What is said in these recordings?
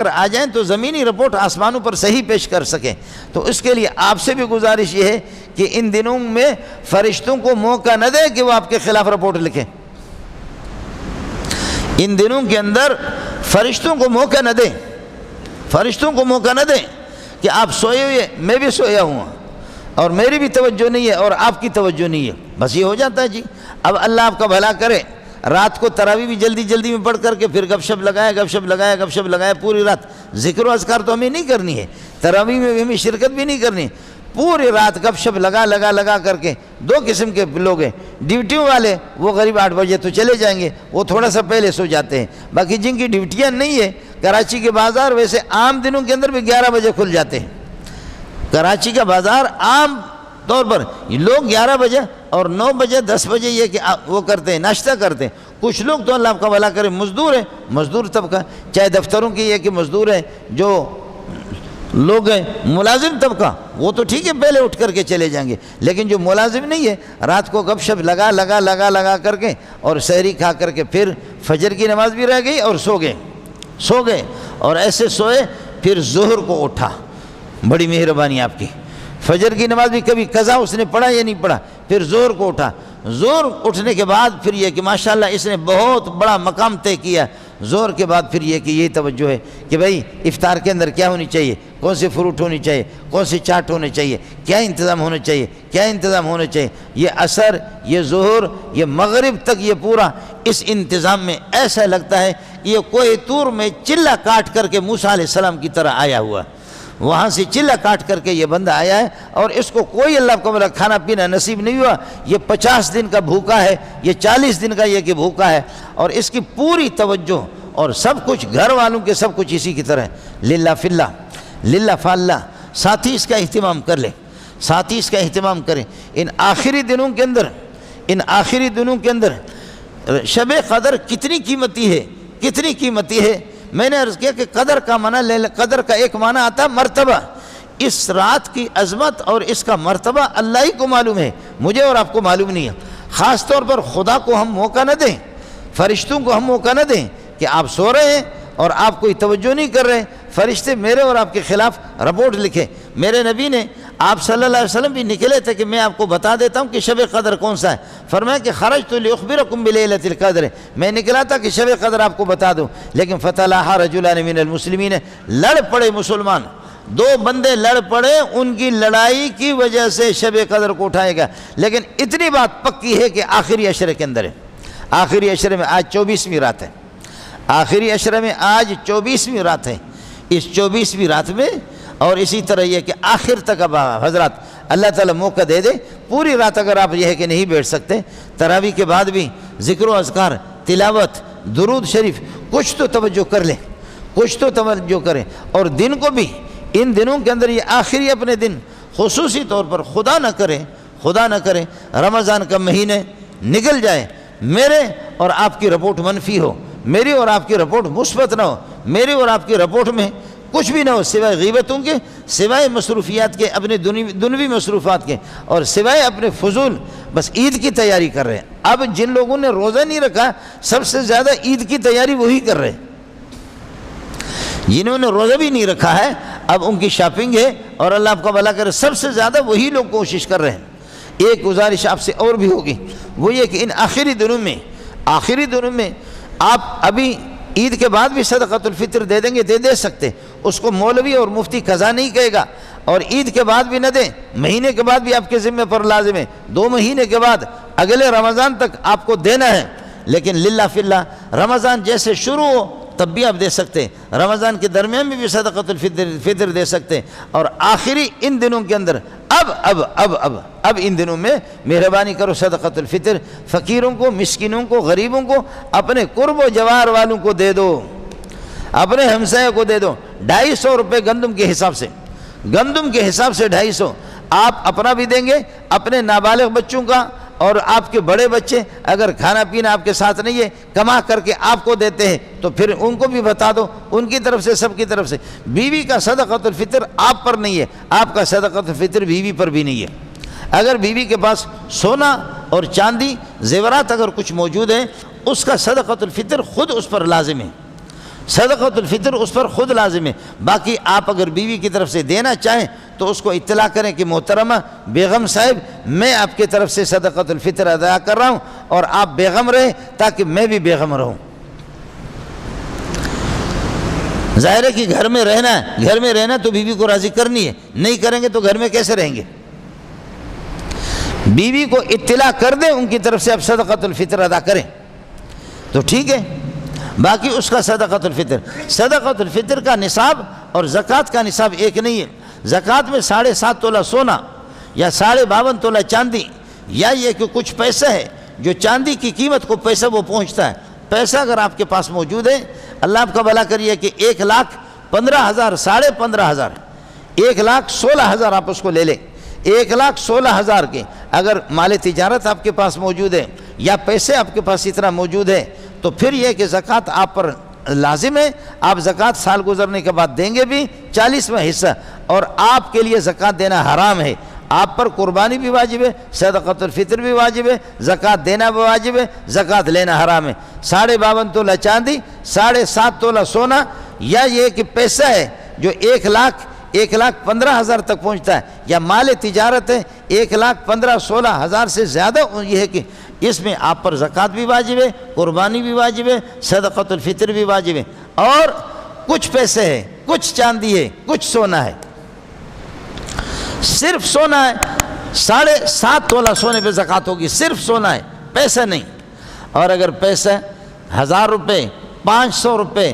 اگر آ جائیں تو زمینی رپورٹ آسمانوں پر صحیح پیش کر سکیں۔ تو اس کے لیے آپ سے بھی گزارش یہ ہے کہ ان دنوں میں فرشتوں کو موقع نہ دیں کہ وہ آپ کے خلاف رپورٹ لکھیں۔ ان دنوں کے اندر فرشتوں کو موقع نہ دیں، فرشتوں کو موقع نہ دیں کہ آپ سوئے ہوئے، میں بھی سویا ہوں اور میری بھی توجہ نہیں ہے اور آپ کی توجہ نہیں ہے، بس یہ ہو جاتا ہے جی۔ اب اللہ آپ کا بھلا کرے، رات کو تراویح بھی جلدی جلدی میں پڑھ کر کے پھر گپ شپ لگایا پوری رات۔ ذکر و اذکار تو ہمیں نہیں کرنی ہے، تراویح میں بھی ہمیں شرکت بھی نہیں کرنی، پوری رات گپ شپ لگا کر کے۔ دو قسم کے لوگ ہیں، ڈیوٹیوں والے، وہ قریب 8 بجے تو چلے جائیں گے، وہ تھوڑا سا پہلے سو جاتے ہیں۔ باقی جن کی ڈیوٹیاں نہیں ہے، کراچی کے بازار ویسے عام دنوں کے اندر بھی 11 بجے کھل جاتے ہیں۔ کراچی کا بازار عام طور پر لوگ 11 بجے اور 9 بجے 10 بجے یہ کہ وہ کرتے ہیں، ناشتہ کرتے ہیں۔ کچھ لوگ تو اللہ آپ کا بھلا کرے مزدور ہیں، مزدور طبقہ، چاہے دفتروں کی یہ کہ مزدور ہیں، جو لوگ ہیں ملازم طبقہ، وہ تو ٹھیک ہے پہلے اٹھ کر کے چلے جائیں گے، لیکن جو ملازم نہیں ہے رات کو گپ شپ لگا کر کے اور سحری کھا کر کے پھر فجر کی نماز بھی رہ گئی اور سو گئے اور ایسے سوئے، پھر ظہر کو اٹھا، بڑی مہربانی آپ کی۔ فجر کی نماز بھی کبھی قضا اس نے پڑھا یا نہیں پڑھا، پھر ظہر کو اٹھا۔ ظہر اٹھنے کے بعد پھر یہ کہ ماشاءاللہ اس نے بہت بڑا مقام طے کیا۔ ظہر کے بعد پھر یہ کہ یہی توجہ ہے کہ بھائی افطار کے اندر کیا ہونی چاہیے، کون سی فروٹ ہونی چاہیے، کون سی چاٹ ہونے چاہیے، کیا انتظام ہونا چاہیے، یہ عصر، یہ ظہر، یہ مغرب تک، یہ پورا اس انتظام میں ایسا لگتا ہے کہ یہ کوہ طور میں چلہ کاٹ کر کے موسیٰ علیہ السلام کی طرح آیا ہوا، وہاں سے چلہ کاٹ کر کے یہ بندہ آیا ہے اور اس کو کوئی اللہ کو بلا کھانا پینا نصیب نہیں ہوا۔ یہ 50 دن کا بھوکا ہے، یہ 40 دن کا یہ کہ بھوکا ہے، اور اس کی پوری توجہ اور سب کچھ گھر والوں کے سب کچھ اسی کی طرح ہے، للہ فی اللہ، للہ فاللہ۔ ساتھی اس کا اہتمام کر لیں، ساتھی اس کا اہتمام کریں۔ ان آخری دنوں کے اندر شب قدر کتنی قیمتی ہے۔ میں نے عرض کیا کہ قدر کا ایک معنی آتا ہے مرتبہ۔ اس رات کی عظمت اور اس کا مرتبہ اللہ ہی کو معلوم ہے، مجھے اور آپ کو معلوم نہیں ہے۔ خاص طور پر خدا کو ہم موقع نہ دیں، فرشتوں کو ہم موقع نہ دیں کہ آپ سو رہے ہیں اور آپ کوئی توجہ نہیں کر رہے، فرشتے میرے اور آپ کے خلاف رپورٹ لکھیں۔ میرے نبی نے، آپ صلی اللہ علیہ وسلم بھی نکلے تھے کہ میں آپ کو بتا دیتا ہوں کہ شب قدر کون سا ہے۔ فرمایا کہ خرجت لیخبرکم بلیلۃ القدر، میں نکلا تھا کہ شب قدر آپ کو بتا دوں، لیکن فتلاحا رجلان من المسلمین، لڑ پڑے مسلمان، 2 بندے لڑ پڑے، ان کی لڑائی کی وجہ سے شب قدر کو اٹھائے گا۔ لیکن اتنی بات پکی ہے کہ آخری عشرے کے اندر ہے، آخری عشرے میں آج 24ویں رات ہے، آخری عشرے میں آج 24ویں رات ہے۔ اس 24ویں رات میں اور اسی طرح یہ کہ آخر تک اب حضرات اللہ تعالیٰ موقع دے دے، پوری رات اگر آپ یہ ہے کہ نہیں بیٹھ سکتے، تراویح کے بعد بھی ذکر و اذکار، تلاوت، درود شریف، کچھ تو توجہ کر لیں، کچھ تو توجہ کریں۔ اور دن کو بھی ان دنوں کے اندر، یہ آخری اپنے دن خصوصی طور پر خدا نہ کرے رمضان کا مہینے نکل جائے، میرے اور آپ کی رپورٹ منفی ہو، میری اور آپ کی رپورٹ مثبت نہ ہو، میری اور آپ کی رپورٹ میں کچھ بھی نہ ہو سوائے غیبتوں کے، سوائے مصروفیات کے، اپنے دنوی مصروفات کے، اور سوائے اپنے فضول بس عید کی تیاری کر رہے ہیں۔ اب جن لوگوں نے روزہ نہیں رکھا، سب سے زیادہ عید کی تیاری وہی کر رہے ہیں۔ جنہوں نے روزہ بھی نہیں رکھا ہے، اب ان کی شاپنگ ہے، اور اللہ آپ کا بھلا کرے، سب سے زیادہ وہی لوگ کوشش کر رہے ہیں۔ ایک گزارش آپ سے اور بھی ہوگی، وہ یہ کہ ان آخری دنوں میں آپ ابھی عید کے بعد بھی صدقۃ الفطر دے دیں گے، دے سکتے، اس کو مولوی اور مفتی قضا نہیں کہے گا، اور عید کے بعد بھی نہ دیں، مہینے کے بعد بھی آپ کے ذمہ پر لازم ہے، 2 مہینے کے بعد اگلے رمضان تک آپ کو دینا ہے۔ لیکن للہ فی اللہ، رمضان جیسے شروع ہو تب بھی آپ دے سکتے ہیں، رمضان کے درمیان میں بھی صدقۃ الفطر دے سکتے ہیں، اور آخری ان دنوں کے اندر اب ان دنوں میں مہربانی کرو، صدقۃ الفطر فقیروں کو، مسکینوں کو، غریبوں کو، اپنے قرب و جوار والوں کو دے دو، اپنے ہمسایہ کو دے دو۔ 250 روپے گندم کے حساب سے 250 آپ اپنا بھی دیں گے، اپنے نابالغ بچوں کا، اور آپ کے بڑے بچے اگر کھانا پینا آپ کے ساتھ نہیں ہے، کما کر کے آپ کو دیتے ہیں، تو پھر ان کو بھی بتا دو، ان کی طرف سے، سب کی طرف سے۔ بیوی کا صدقۃ الفطر آپ پر نہیں ہے، آپ کا صدقۃ الفطر بیوی پر بھی نہیں ہے۔ اگر بیوی کے پاس سونا اور چاندی، زیورات اگر کچھ موجود ہیں، اس کا صدقۃ الفطر خود اس پر لازم ہے، صدقۃ الفطر اس پر خود لازم ہے۔ باقی آپ اگر بیوی کی طرف سے دینا چاہیں تو اس کو اطلاع کریں کہ محترمہ بیگم صاحب میں آپ کی طرف سے صدقۃ الفطر ادا کر رہا ہوں اور آپ بیگم رہیں تاکہ میں بھی بیگم رہوں۔ ظاہر ہے کہ گھر میں رہنا تو بیوی کو راضی کرنی ہے، نہیں کریں گے تو گھر میں کیسے رہیں گے؟ بیوی کو اطلاع کر دیں ان کی طرف سے آپ صدقۃ الفطر ادا کریں تو ٹھیک ہے۔ باقی اس کا صدقۃ الفطر کا نصاب اور زکوٰۃ کا نصاب ایک نہیں ہے۔ زکوٰۃ میں 7.5 تولہ سونا یا 52.5 تولہ چاندی، یا یہ کہ کچھ پیسہ ہے جو چاندی کی قیمت کو پیسہ وہ پہنچتا ہے۔ پیسہ اگر آپ کے پاس موجود ہے، اللہ آپ کا بھلا کریے کہ 1,15,000 15,500 1,16,000 آپ اس کو لے لیں۔ 1,16,000 کے اگر مال تجارت آپ کے پاس موجود ہے یا پیسے آپ کے پاس اتنا موجود ہے تو پھر یہ کہ زکوٰۃ آپ پر لازم ہے۔ آپ زکوٰۃ سال گزرنے کے بعد دیں گے بھی 40واں حصہ، اور آپ کے لیے زکوٰۃ دینا حرام ہے۔ آپ پر قربانی بھی واجب ہے، صدقۃ الفطر بھی واجب ہے، زکوٰۃ دینا بھی واجب ہے، زکوٰۃ لینا حرام ہے۔ 52.5 تولہ چاندی، 7.5 تولہ سونا، یا یہ کہ پیسہ ہے جو 1,15,000 تک پہنچتا ہے، یا مال تجارت ہے 1,15,16,000 سے زیادہ، یہ ہے کہ اس میں آپ پر زکوٰۃ بھی واجب ہے، قربانی بھی واجب ہے، صدقۃ الفطر بھی واجب ہے۔ اور کچھ پیسے ہے، کچھ چاندی ہے، کچھ سونا ہے، صرف سونا ہے 7.5 تولہ سونے پہ زکوٰۃ ہوگی، صرف سونا ہے، پیسہ نہیں۔ اور اگر پیسہ 1,000 روپے 500 روپے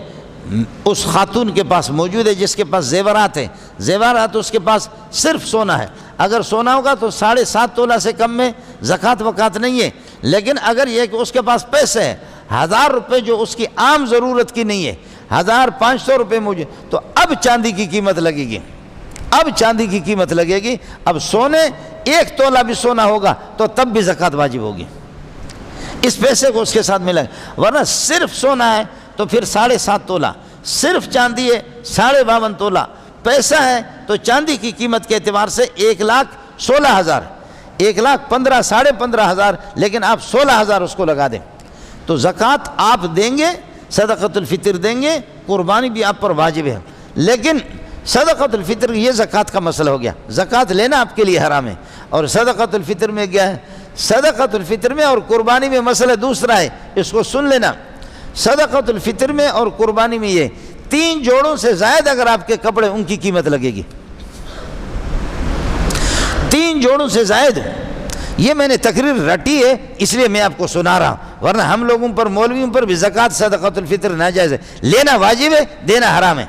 اس خاتون کے پاس موجود ہے جس کے پاس زیورات ہیں، زیورات اس کے پاس صرف سونا ہے، اگر سونا ہوگا تو 7.5 تولہ سے کم میں زکوٰۃ وکات نہیں ہے۔ لیکن اگر یہ کہ اس کے پاس پیسے ہے 1,000 روپے جو اس کی عام ضرورت کی نہیں ہے، 1,500 روپے موجود، تو اب چاندی کی قیمت لگے گی، اب چاندی کی قیمت لگے گی۔ اب سونے 1 تولہ بھی سونا ہوگا تو تب بھی زکوٰۃ واجب ہوگی، اس پیسے کو اس کے ساتھ ملے گا۔ ورنہ صرف سونا ہے تو پھر 7.5 تولہ، صرف چاندی ہے 52.5 تولہ، پیسہ ہے تو چاندی کی قیمت کے اعتبار سے 1,16,000، 1,15,000 15,500، لیکن آپ 16,000 اس کو لگا دیں تو زکوٰۃ آپ دیں گے، صدقۃ الفطر دیں گے، قربانی بھی آپ پر واجب ہے۔ لیکن صدقۃ الفطر یہ زکوٰۃ کا مسئلہ ہو گیا، زکوٰۃ لینا آپ کے لیے حرام ہے۔ اور صدقۃ الفطر میں کیا ہے؟ صدقۃ الفطر میں اور قربانی میں مسئلہ دوسرا ہے، اس کو سن لینا۔ صدقۃ الفطر میں اور قربانی میں یہ 3 جوڑوں سے زائد اگر آپ کے کپڑے، ان کی قیمت لگے گی 3 جوڑوں سے زائد۔ یہ میں نے تقریر رٹی ہے اس لیے میں آپ کو سنا رہا ہوں، ورنہ ہم لوگوں پر، مولویوں پر بھی زکوٰۃ صدقۃ الفطر ناجائز ہے، لینا واجب ہے، دینا حرام ہے۔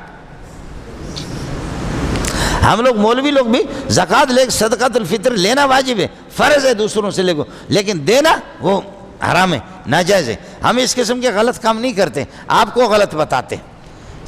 ہم لوگ مولوی لوگ بھی زکوٰۃ لے صدقۃ الفطر لینا واجب ہے، فرض ہے دوسروں سے لے کو، لیکن دینا وہ حرام ہے، ناجائز ہے۔ ہم اس قسم کے غلط کام نہیں کرتے، آپ کو غلط بتاتے،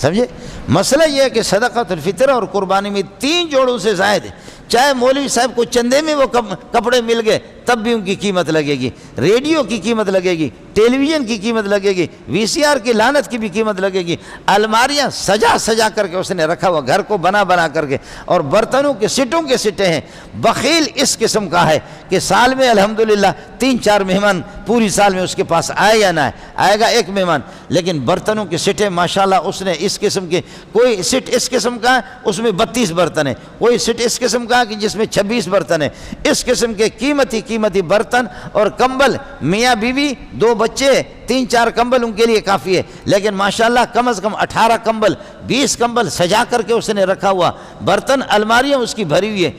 سمجھے؟ مسئلہ یہ ہے کہ صدقۃ الفطر اور قربانی میں 3 جوڑوں سے زائد ہے، چاہے مولوی صاحب کو چندے میں وہ کپڑے مل گئے تب بھی ان کی قیمت لگے گی، ریڈیو کی قیمت لگے گی، ٹیلی ویژن کی قیمت لگے گی، VCR کی لعنت کی بھی قیمت لگے گی، الماریاں سجا کر کے اس نے رکھا ہوا، گھر کو بنا کر کے، اور برتنوں کے سٹوں کے سٹے ہیں۔ بخیل اس قسم کا ہے کہ سال میں الحمدللہ 3-4 مہمان پوری سال میں اس کے پاس آئے یا نہ آئے گا 1 مہمان، لیکن برتنوں کے سٹے ماشاءاللہ اس نے اس قسم کے، کوئی سٹ اس قسم کا ہے اس میں 32 برتن ہے، کوئی سٹ اس قسم کا ہے کہ جس میں 26 برتن ہے، اس قسم کے قیمتی برتن اور کمبل، میاں بیوی 2 بچے 3-4 کمبل ان کے لیے کافی ہے، لیکن ماشاءاللہ کم از کم 18 کمبل 20 کمبل سجا کر کے اس نے رکھا ہوا، برتن الماریاں اس کی بھری ہوئی ہے۔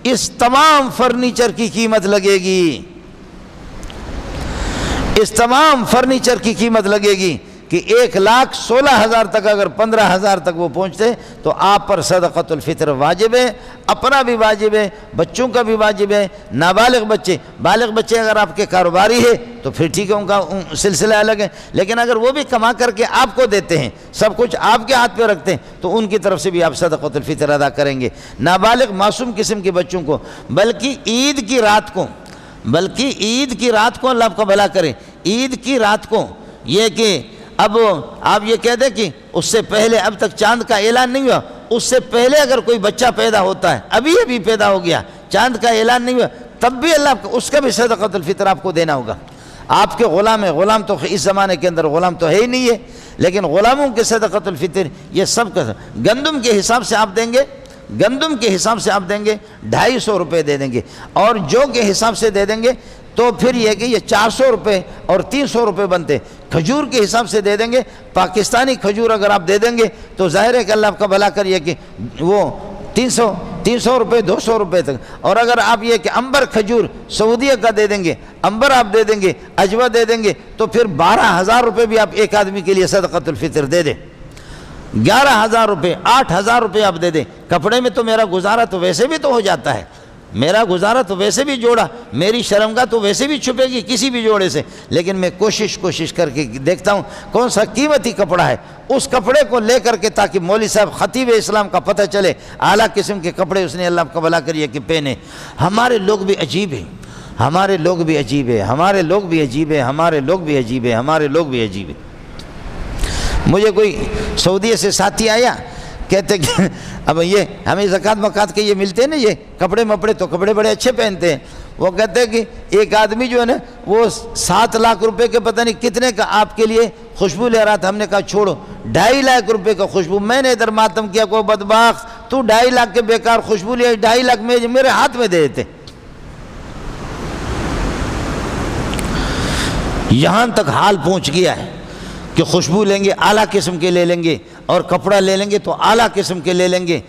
اس تمام فرنیچر کی قیمت لگے گی، اس تمام فرنیچر کی قیمت لگے گی کہ 1,16,000 تک، اگر 15,000 تک وہ پہنچتے تو آپ پر صدقۃ الفطر واجب ہے، اپنا بھی واجب ہے، بچوں کا بھی واجب ہے، نابالغ بچے، بالغ بچے اگر آپ کے کاروباری ہے تو پھر ٹھیک ہے، ان کا سلسلہ الگ ہے، لیکن اگر وہ بھی کما کر کے آپ کو دیتے ہیں، سب کچھ آپ کے ہاتھ پہ رکھتے ہیں تو ان کی طرف سے بھی آپ صدقۃ الفطر ادا کریں گے۔ نابالغ معصوم قسم کے بچوں کو، بلکہ عید کی رات کو اللہ آپ کا بھلا کرے، عید کی رات کو یہ کہ اب آپ یہ کہہ دیں کہ اس سے پہلے، اب تک چاند کا اعلان نہیں ہوا، اس سے پہلے اگر کوئی بچہ پیدا ہوتا ہے، ابھی پیدا ہو گیا، چاند کا اعلان نہیں ہوا، تب بھی اللہ اس کا بھی صدقۃ الفطر آپ کو دینا ہوگا۔ آپ کے غلام ہے، غلام تو اس زمانے کے اندر غلام تو ہے ہی نہیں ہے، لیکن غلاموں کے صدقۃ الفطر یہ سب کا گندم کے حساب سے آپ دیں گے، گندم کے حساب سے آپ دیں گے 250 روپے دے دیں گے، اور جو کے حساب سے دے دیں گے تو پھر یہ کہ یہ 400 روپے اور 300 روپے بنتے، کھجور کے حساب سے دے دیں گے، پاکستانی کھجور اگر آپ دے دیں گے تو ظاہر ہے کہ اللہ آپ کا بھلا کریے کہ وہ 300 روپے 200 روپے تک، اور اگر آپ یہ کہ امبر کھجور سعودیہ کا دے دیں گے، امبر آپ دے دیں گے، اجوا دے دیں گے، تو پھر 12,000 روپے بھی آپ ایک آدمی کے لیے صدقۃ الفطر دے دیں، 11,000 روپے 8,000 روپے آپ دے دیں۔ کپڑے میں تو میرا گزارا تو ویسے بھی تو ہو جاتا ہے، میرا گزارا تو ویسے بھی جوڑا، میری شرمگاہ تو ویسے بھی چھپے گی کسی بھی جوڑے سے، لیکن میں کوشش کر کے دیکھتا ہوں کون سا قیمتی کپڑا ہے، اس کپڑے کو لے کر کے تاکہ مولوی صاحب خطیب اسلام کا پتہ چلے اعلیٰ قسم کے کپڑے اس نے اللہ کا بھلا کریے کہ پہنے۔ ہمارے لوگ بھی عجیب ہیں، ہمارے لوگ بھی عجیب ہیں، ہمارے لوگ بھی عجیب ہیں، ہمارے لوگ بھی عجیب ہیں، ہمارے لوگ بھی عجیب ہیں۔ مجھے کوئی سعودیہ سے ساتھی آیا، کہتے کہ اب یہ ہمیں زکوٰۃ مکات کے یہ ملتے ہیں نا، یہ کپڑے مپڑے تو کپڑے بڑے اچھے پہنتے ہیں، وہ کہتے ہیں کہ ایک آدمی جو ہے نا وہ 7 لاکھ روپے کے پتہ نہیں کتنے کا آپ کے لیے خوشبو لے رہا تھا۔ ہم نے کہا چھوڑو، 2.5 لاکھ روپے کا خوشبو۔ میں نے ادھر ماتم کیا، کوئی بدبخت تو 2.5 لاکھ کے بیکار خوشبو لیا، 2.5 لاکھ میرے ہاتھ میں دے دیتے۔ یہاں تک حال پہنچ گیا ہے کہ خوشبو لیں گے اعلیٰ قسم کے لے لیں گے، اور کپڑا لے لیں گے تو اعلیٰ قسم کے لے لیں گے۔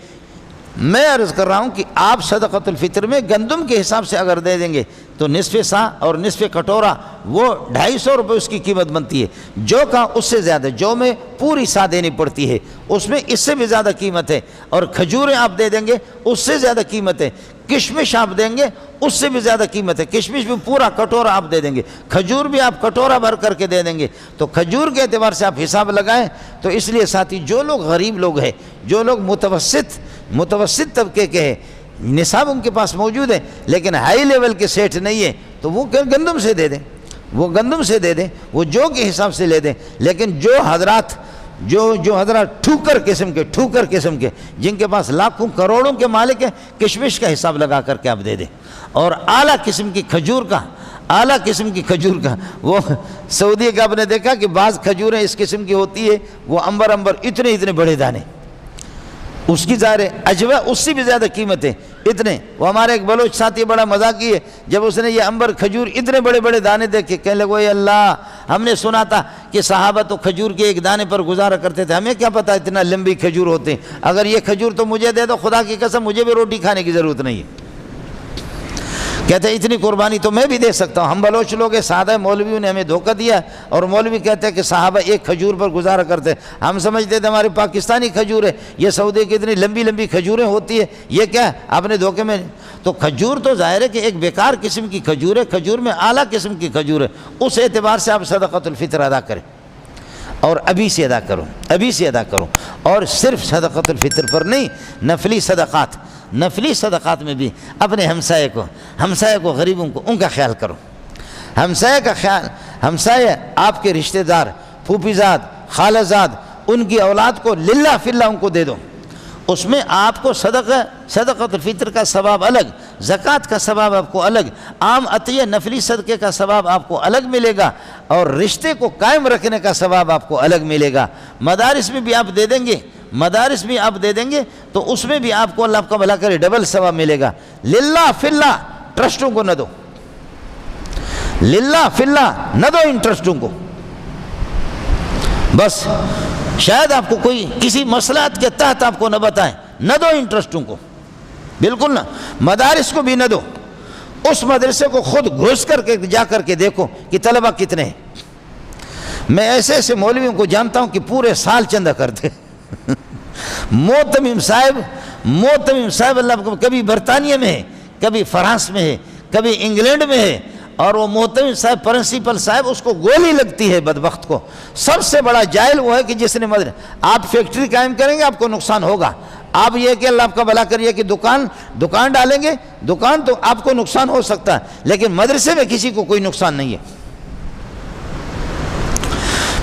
میں عرض کر رہا ہوں کہ آپ صدقۃ الفطر میں گندم کے حساب سے اگر دے دیں گے تو نصف سا اور نصف کٹورا وہ 250 روپے اس کی قیمت بنتی ہے، جو کا اس سے زیادہ، جو میں پوری سا دینی پڑتی ہے اس میں اس سے بھی زیادہ قیمت ہے، اور کھجوریں آپ دے دیں گے اس سے زیادہ قیمت ہے، کشمش آپ دیں گے اس سے بھی زیادہ قیمت ہے، کشمش بھی پورا کٹورا آپ دے دیں گے، کھجور بھی آپ کٹورا بھر کر کے دے دیں گے۔ تو کھجور کے اعتبار سے آپ حساب لگائیں۔ تو اس لیے ساتھی جو لوگ غریب لوگ ہیں، جو لوگ متوسط طبقے کے ہیں، نصاب ان کے پاس موجود ہے لیکن ہائی لیول کے سیٹ نہیں ہے، تو وہ گندم سے دے دیں، وہ گندم سے دے دیں، وہ جو کے حساب سے لے دیں۔ لیکن جو حضرات ٹھوکر قسم کے جن کے پاس لاکھوں کروڑوں کے مالک ہیں، کشمش کا حساب لگا کر کے آپ دے دیں، اور اعلیٰ قسم کی کھجور کا وہ سعودی کا آپ نے دیکھا کہ بعض کھجوریں اس قسم کی ہوتی ہے، وہ امبر اتنے بڑے دانے، اس کی ظاہر ہے اجوا اس سے بھی زیادہ قیمت ہے اتنے۔ وہ ہمارے ایک بلوچ ساتھی بڑا مذاقی ہے، جب اس نے یہ امبر کھجور اتنے بڑے بڑے دانے دیکھے کہنے لگے اے اللہ، ہم نے سنا تھا کہ صحابہ تو کھجور کے ایک دانے پر گزارا کرتے تھے، ہمیں کیا پتہ اتنا لمبی کھجور ہوتے ہیں، اگر یہ کھجور تو مجھے دے دو، خدا کی قسم مجھے بھی روٹی کھانے کی ضرورت نہیں ہے۔ کہتے ہیں اتنی قربانی تو میں بھی دے سکتا ہوں۔ ہم بلوچ لوگ ہیں، سادہ مولویوں نے ہمیں دھوکہ دیا، اور مولوی کہتے ہیں کہ صحابہ ایک کھجور پر گزارا کرتے ہیں، ہم سمجھتے تھے ہماری پاکستانی کھجور ہے، یہ سعودی کی اتنی لمبی کھجوریں ہوتی ہے، یہ کیا آپ نے دھوکے میں۔ تو کھجور تو ظاہر ہے کہ ایک بیکار قسم کی کھجور ہے، کھجور میں اعلیٰ قسم کی کھجور ہے، اس اعتبار سے آپ صدقۃ الفطر ادا کریں، اور ابھی سے ادا کرو، اور صرف صدقۃ الفطر پر نہیں، نفلی صدقات میں بھی اپنے ہمسائے کو غریبوں کو ان کا خیال کرو۔ ہمسائے آپ کے رشتہ دار، پھوپھی زاد، خالہ زاد، ان کی اولاد کو للہ فی اللہ ان کو دے دو، اس میں آپ کو صدقۃ الفطر کا ثواب الگ، زکوٰۃ کا ثواب آپ کو الگ، عام عطیہ نفلی صدقے کا ثواب آپ کو الگ ملے گا، اور رشتے کو قائم رکھنے کا ثواب آپ کو الگ ملے گا۔ مدارس میں بھی آپ دے دیں گے تو اس میں بھی آپ کو اللہ کا بھلا کرے ڈبل ثواب ملے گا۔ للہ فی اللہ ٹرسٹوں کو نہ دو، للہ فی اللہ نہ دو ان ٹرسٹوں کو، بس شاید آپ کو کوئی کسی مصلحت کے تحت آپ کو نہ بتائیں، نہ دو ان ٹرسٹوں کو، بالکل نہ۔ مدارس کو بھی نہ دو، اس مدرسے کو خود گھس کر کے جا کر کے دیکھو کہ طلبہ کتنے ہیں۔ میں ایسے مولویوں کو جانتا ہوں کہ پورے سال چندہ کرتے موتمم صاحب اللہ کو کبھی برطانیہ میں ہے، کبھی فرانس میں ہے، کبھی انگلینڈ میں ہے، اور وہ محتمم صاحب پرنسپل صاحب اس کو گولی لگتی ہے بدبخت کو۔ سب سے بڑا جاہل وہ ہے کہ جس نے آپ فیکٹری قائم کریں گے آپ کو نقصان ہوگا، آپ یہ کہ اللہ آپ کا بھلا کریے کہ دکان ڈالیں گے، دکان تو آپ کو نقصان ہو سکتا ہے، لیکن مدرسے میں کسی کو کوئی نقصان نہیں ہے،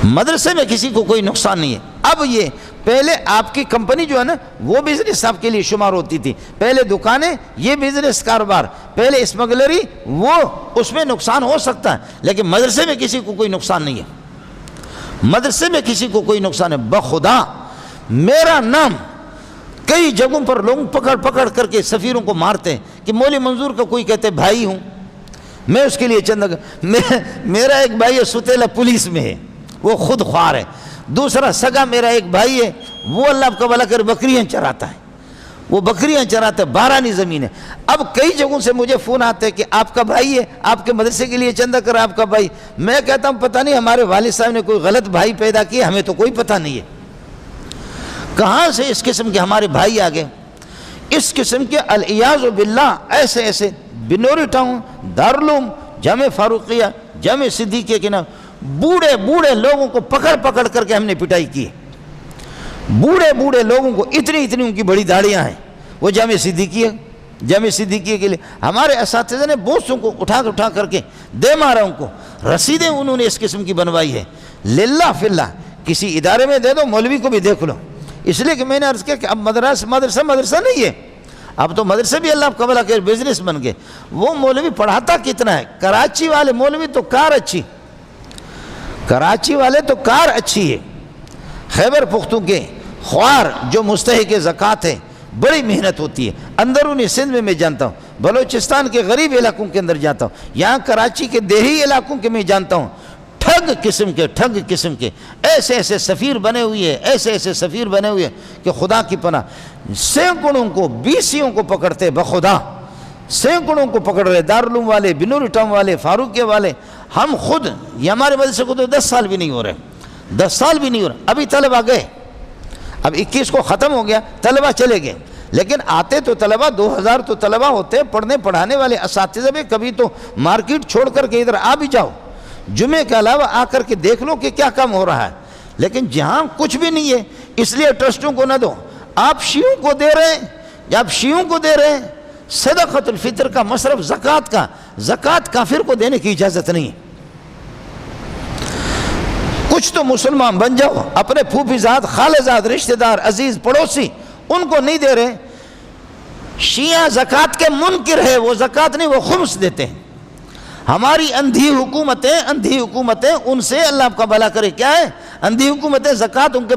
مدرسے میں کسی کو کوئی نقصان نہیں ہے۔ اب یہ پہلے آپ کی کمپنی جو ہے نا وہ بزنس آپ کے لیے شمار ہوتی تھی، پہلے دکانیں یہ بزنس کاروبار، پہلے اسمگلری وہ اس میں نقصان ہو سکتا ہے، لیکن مدرسے میں کسی کو کوئی نقصان نہیں ہے، مدرسے میں کسی کو کوئی نقصان ہے۔ بخدا میرا نام کئی جگہوں پر لوگ پکڑ پکڑ کر کے سفیروں کو مارتے ہیں کہ مولوی منظور کا کوئی کہتے بھائی ہوں، میں اس کے لیے چند میرا ایک بھائی ہے ستیلا پولیس میں ہے، وہ خود خوار ہے، دوسرا سگا میرا ایک بھائی ہے وہ اللہ آپ کا بھلا کر بکریاں چراتا ہے، وہ بکریاں چراتا ہے، بارانی زمین ہے۔ اب کئی جگہوں سے مجھے فون آتے ہیں کہ آپ کا بھائی ہے، آپ کے مدرسے کے لیے چندہ کر آپ کا بھائی، میں کہتا ہوں پتہ نہیں ہمارے والد صاحب نے کوئی غلط بھائی پیدا کیا، ہمیں تو کوئی پتہ نہیں ہے، کہاں سے اس قسم کے ہمارے بھائی آگے، اس قسم کے العیاذ باللہ ایسے ایسے بنوری ٹاؤن، دارالعلوم، جامع فاروقیہ، جامع صدیقیہ کے نام بوڑھے بوڑھے لوگوں کو پکڑ پکڑ کر کے ہم نے پٹائی کی، بوڑھے بوڑھے لوگوں کو اتنی اتنی ان کی بڑی داڑیاں ہیں، وہ جامع صدیقیہ کے لیے ہمارے اساتذہ نے بوسوں کو اٹھا کر کے دے مارا، ان کو رسیدیں انہوں نے اس قسم کی بنوائی ہے، للہ فی اللہ کسی ادارے میں دے دو، مولوی کو بھی دیکھ لو، اس لیے کہ میں نے عرض کیا کہ اب مدرسہ نہیں ہے، اب تو مدرسے بھی اللہ کا بھلا کہ بزنس بن گئے۔ وہ مولوی پڑھاتا کتنا ہے، کراچی والے مولوی تو کار اچھی ہے، خیبر پختونخوا کے خوار جو مستحق زکوٰۃ ہے بڑی محنت ہوتی ہے، اندرونی سندھ میں جانتا ہوں، بلوچستان کے غریب علاقوں کے اندر جاتا ہوں، یہاں کراچی کے دیہی علاقوں کے میں جانتا ہوں، ٹھگ قسم کے ایسے ایسے سفیر بنے ہوئے کہ خدا کی پناہ سینکڑوں کو بیسیوں کو پکڑتے، بخدا سینکڑوں کو پکڑ رہے، دارالعلوم والے، بنوری ٹاؤن والے، فاروقیہ والے، ہم خود یہ ہمارے مدرسے کو تو 10 سال بھی نہیں ہو رہے، ابھی طلبہ گئے، اب 21 کو ختم ہو گیا، طلبہ چلے گئے، لیکن آتے تو طلبہ 2000 تو طلبہ ہوتے، پڑھنے پڑھانے والے اساتذہ بھی کبھی تو مارکیٹ چھوڑ کر کے ادھر آ بھی جاؤ، جمعے کے علاوہ آ کر کے دیکھ لو کہ کیا کام ہو رہا ہے، لیکن جہاں کچھ بھی نہیں ہے اس لیے ٹرسٹوں کو نہ دو، آپ شیعوں کو دے رہے ہیں، صدقۃ الفطر کا مصرف زکوٰۃ کافر کو دینے کی اجازت نہیں ہے، کچھ تو مسلمان بن جاؤ، اپنے پھوپھی زاد، خالہ زاد، رشتہ دار، عزیز، پڑوسی ان کو نہیں دے رہے، شیعہ زکوٰۃ کے منکر ہے، وہ زکوٰۃ نہیں وہ خمس دیتے ہیں، ہماری اندھی حکومتیں ان سے اللہ آپ کا بھلا کرے، کیا ہے اندھی حکومتیں زکوٰۃ ان کے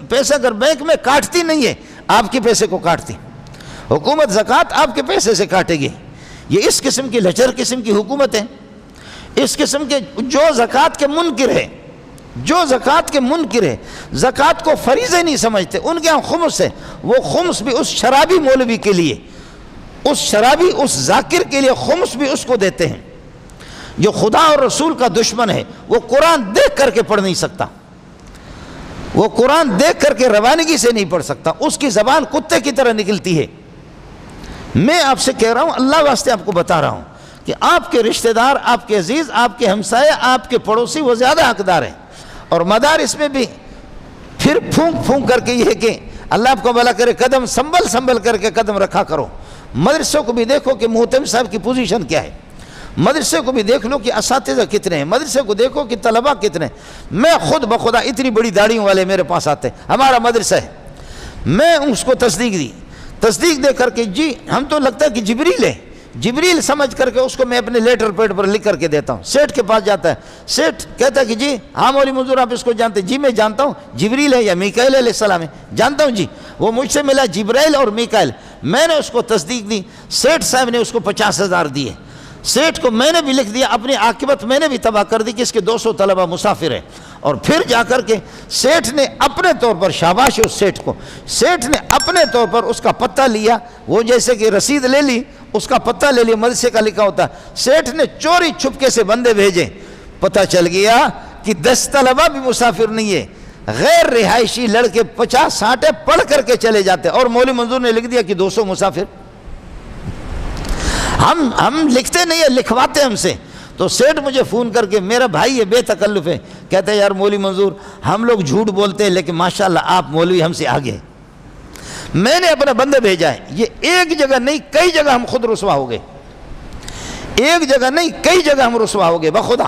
پیسے اگر بینک میں کاٹتی نہیں ہے، آپ کے پیسے کو کاٹتی، حکومت زکوٰۃ آپ کے پیسے سے کاٹے گی، یہ اس قسم کی لچر قسم کی حکومت ہے، اس قسم کے جو زکوٰۃ کے منکر ہے، زکوٰۃ کو فریضہ نہیں سمجھتے، ان کے ہاں خمس ہے، وہ خمس بھی اس شرابی مولوی کے لیے، اس ذاکر کے لیے خمس بھی اس کو دیتے ہیں، جو خدا اور رسول کا دشمن ہے، وہ قرآن دیکھ کر کے پڑھ نہیں سکتا، وہ قرآن دیکھ کر کے روانگی سے نہیں پڑھ سکتا، اس کی زبان کتے کی طرح نکلتی ہے۔ میں آپ سے کہہ رہا ہوں، اللہ واسطے آپ کو بتا رہا ہوں کہ آپ کے رشتہ دار، آپ کے عزیز، آپ کے ہمسائے، آپ کے پڑوسی وہ زیادہ حقدار ہیں، اور مدارس میں بھی پھر پھونک کر کے یہ کہ اللہ آپ کو بھلا کرے قدم سنبھل کر کے قدم رکھا کرو، مدرسوں کو بھی دیکھو کہ محتم صاحب کی پوزیشن کیا ہے، مدرسے کو بھی دیکھ لو کہ اساتذہ کتنے ہیں، مدرسے کو دیکھو کہ طلبہ کتنے ہیں، میں خود بخدا اتنی بڑی داڑھیوں والے میرے پاس آتے ہیں، ہمارا مدرسہ ہے، میں اس کو تصدیق دے کر کے جی ہم تو لگتا ہے کہ جبریل سمجھ کر کے اس کو میں اپنے لیٹر پیڈ پر لکھ کر کے دیتا ہوں، سیٹھ کے پاس جاتا ہے، سیٹھ کہتا ہے کہ جی ہاں مولوی منظور آپ اس کو جانتے ہیں، جی میں جانتا ہوں، جبریل ہے یا میکائیل علیہ السلام ہے، جانتا ہوں جی، وہ مجھ سے ملا جبرائیل اور میکائیل، میں نے اس کو تصدیق دی، سیٹھ صاحب نے اس کو 50,000 دیے، سیٹھ کو میں نے بھی لکھ دیا، اپنی عاقبت میں نے بھی تباہ کر دی کہ اس کے 200 طلبہ مسافر ہیں، اور پھر جا کر کے سیٹھ نے اپنے طور پر، شاباش اس سیٹھ کو، سیٹھ نے اپنے طور پر اس کا پتہ لیا، وہ جیسے کہ رسید لے لی، اس کا پتہ لے لیا، مدرسے کا لکھا ہوتا، سیٹھ نے چوری چھپکے سے بندے بھیجے، پتہ چل گیا کہ 10 طلبہ بھی مسافر نہیں ہے، غیر رہائشی لڑکے 50-60 پڑھ کر کے چلے جاتے، اور مولوی منظور نے لکھ دیا کہ 200 مسافر، ہم لکھتے نہیں ہیں، لکھواتے ہم سے، تو سیٹھ مجھے فون کر کے، میرا بھائی ہے، بے تکلف ہے، کہتے ہیں یار مولوی منظور ہم لوگ جھوٹ بولتے ہیں لیکن ماشاءاللہ آپ مولوی ہم سے آگے، میں نے اپنا بندہ بھیجا ہے، یہ ایک جگہ نہیں کئی جگہ ہم خود رسوا ہو گئے، ایک جگہ نہیں کئی جگہ ہم رسوا ہو گئے، بخدا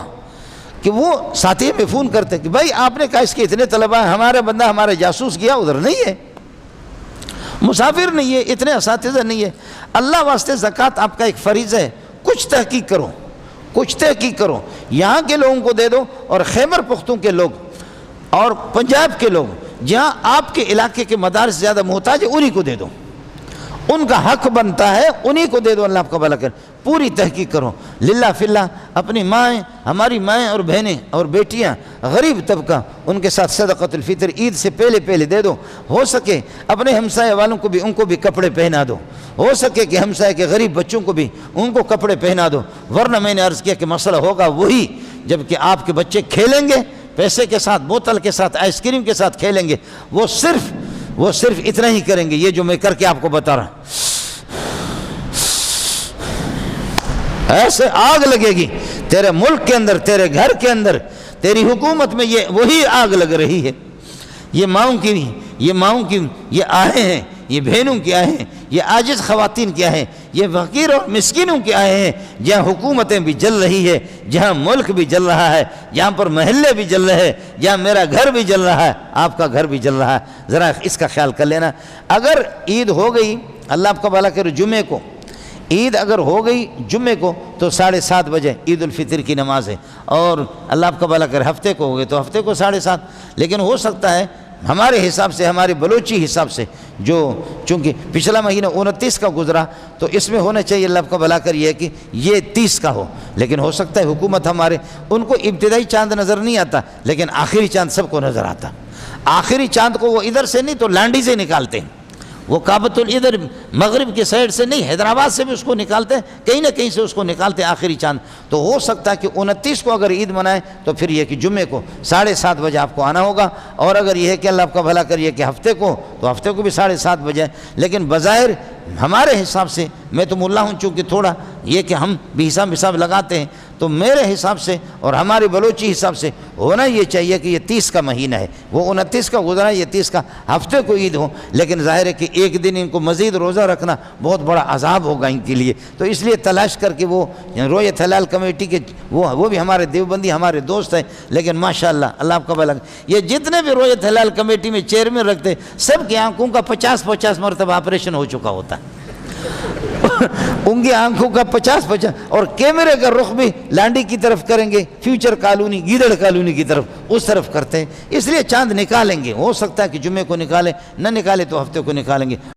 کہ وہ ساتھی میں فون کرتے کہ بھائی آپ نے کہا اس کے اتنے طلبہ ہیں، ہمارا بندہ ہمارا جاسوس گیا ادھر نہیں ہے، مسافر نہیں ہے، اتنے اساتذہ نہیں ہے۔ اللہ واسطے زکوٰۃ آپ کا ایک فریضہ ہے، کچھ تحقیق کرو، کچھ تحقیق کرو، یہاں کے لوگوں کو دے دو، اور خیبر پختون کے لوگ اور پنجاب کے لوگ جہاں آپ کے علاقے کے مدارس زیادہ محتاج ہے انہی کو دے دو، ان کا حق بنتا ہے، انہی کو دے دو، اللہ آپ کا بھلا کرے۔ پوری تحقیق کرو للہ فی اللہ، اپنی مائیں، ہماری مائیں اور بہنیں اور بیٹیاں، غریب طبقہ، ان کے ساتھ صدقۃ الفطر عید سے پہلے پہلے دے دو، ہو سکے اپنے ہمسائے والوں کو بھی ان کو بھی کپڑے پہنا دو، ہو سکے کہ ہمسائے کے غریب بچوں کو بھی ان کو کپڑے پہنا دو، ورنہ میں نے عرض کیا کہ مسئلہ ہوگا وہی جب کہ آپ کے بچے کھیلیں گے پیسے کے ساتھ، بوتل کے ساتھ، آئس کریم کے ساتھ کھیلیں گے، وہ صرف اتنا ہی کریں گے، یہ جو میں کر کے آپ کو بتا رہا ہوں، ایسے آگ لگے گی تیرے ملک کے اندر، تیرے گھر کے اندر، تیری حکومت میں یہ وہی آگ لگ رہی ہے۔ یہ ماؤں کی یہ آہیں ہیں، یہ بہنوں کی آہیں ہیں، یہ عاجز خواتین کی آہیں ہیں، یہ فقیر اور مسکینوں کی آہیں ہیں، جہاں حکومتیں بھی جل رہی ہے، جہاں ملک بھی جل رہا ہے، جہاں پر محلے بھی جل رہے ہیں، جہاں میرا گھر بھی جل رہا ہے، آپ کا گھر بھی جل رہا ہے، ذرا اس کا خیال کر لینا۔ اگر عید ہو گئی، اللہ آپ کا بھلا کرے، جمعے کو عید اگر ہو گئی جمعے کو تو 7:30 بجے عید الفطر کی نماز ہے، اور اللہ آپ کا بھلا کرے ہفتے کو ہو گئے تو ہفتے کو 7:30، لیکن ہو سکتا ہے ہمارے حساب سے، ہمارے بلوچی حساب سے، جو چونکہ پچھلا مہینہ 29 کا گزرا تو اس میں ہونا چاہیے، اللہ آپ کا بھلا کر یہ کہ یہ 30 کا ہو، لیکن ہو سکتا ہے حکومت ہمارے ان کو ابتدائی چاند نظر نہیں آتا، لیکن آخری چاند سب کو نظر آتا۔ آخری چاند کو وہ ادھر سے نہیں تو لانڈی سے نکالتے ہیں، وہ کعبۃ ادھر مغرب کے سائڈ سے نہیں، حیدرآباد سے بھی اس کو نکالتے ہیں، کہیں نہ کہیں سے اس کو نکالتے ہیں آخری چاند۔ تو ہو سکتا ہے کہ 29 کو اگر عید منائے تو پھر یہ کہ جمعے کو 7:30 بجے آپ کو آنا ہوگا، اور اگر یہ ہے کہ اللہ آپ کا بھلا کریے کہ ہفتے کو تو ہفتے کو بھی 7:30 بجے، لیکن بظاہر ہمارے حساب سے، میں تو ملا ہوں چونکہ تھوڑا یہ کہ ہم بھی حساب لگاتے ہیں، تو میرے حساب سے اور ہمارے بلوچی حساب سے ہونا یہ چاہیے کہ یہ 30 کا مہینہ ہے، وہ 29 کا گزرا ہے، یہ 30 کا ہفتے کو عید ہو، لیکن ظاہر ہے کہ ایک دن ان کو مزید روزہ رکھنا بہت بڑا عذاب ہوگا ان کے لیے، تو اس لیے تلاش کر کے وہ رویت ہلال کمیٹی کے وہ بھی ہمارے دیوبندی ہمارے دوست ہیں، لیکن ماشاءاللہ اللہ آپ کا بھلا، یہ جتنے بھی رویت ہلال کمیٹی میں چیئرمین رکھتے سب کی آنکھوں کا 50 مرتبہ آپریشن ہو چکا ہوتا ہے، ان کی آنکھوں کا 50 اور کیمرے کا رخ بھی لانڈی کی طرف کریں گے، فیوچر کالونی، گیدڑ کالونی کی طرف، اس طرف کرتے ہیں، اس لیے چاند نکالیں گے، ہو سکتا ہے کہ جمعے کو نکالیں، نہ نکالے تو ہفتے کو نکالیں گے۔